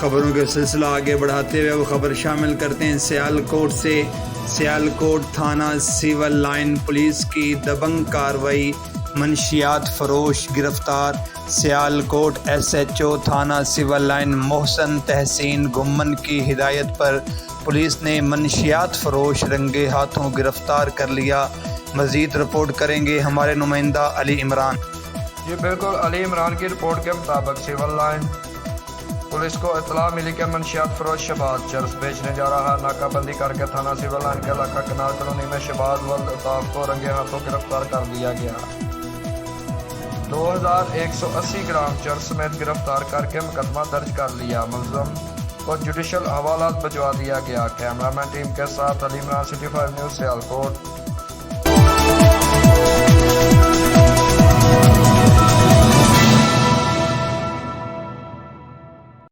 خبروں کے سلسلہ آگے بڑھاتے ہوئے وہ خبر شامل کرتے ہیں سیالکوٹ سے۔ سیالکوٹ تھانہ سول لائن پولیس کی دبنگ کاروائی، منشیات فروش گرفتار۔ سیالکوٹ ایس ایچ او تھانہ سول لائن محسن تحسین گمن کی ہدایت پر پولیس نے منشیات فروش رنگے ہاتھوں گرفتار کر لیا۔ مزید رپورٹ کریں گے ہمارے نمائندہ علی عمران۔ جی بالکل، علی عمران کی رپورٹ کے مطابق سول لائن پولیس کو اطلاع ملی کہ منشیات فروش شہباز چرس بیچنے جا رہا، ناکہ بندی کر کے تھانہ سول لائن کے علاقہ کنار کالونی میں شہباز والطاف کو رنگے ہاتھوں گرفتار کر لیا گیا۔ 2180 گرام چرس سمیت گرفتار کر کے مقدمہ درج کر لیا۔ ملزم کو جوڈیشل حوالات بھجوا دیا گیا۔ کیمرہ مین ٹیم کے ساتھ علی عمران، سٹی 5 نیوز، سیالکوٹ۔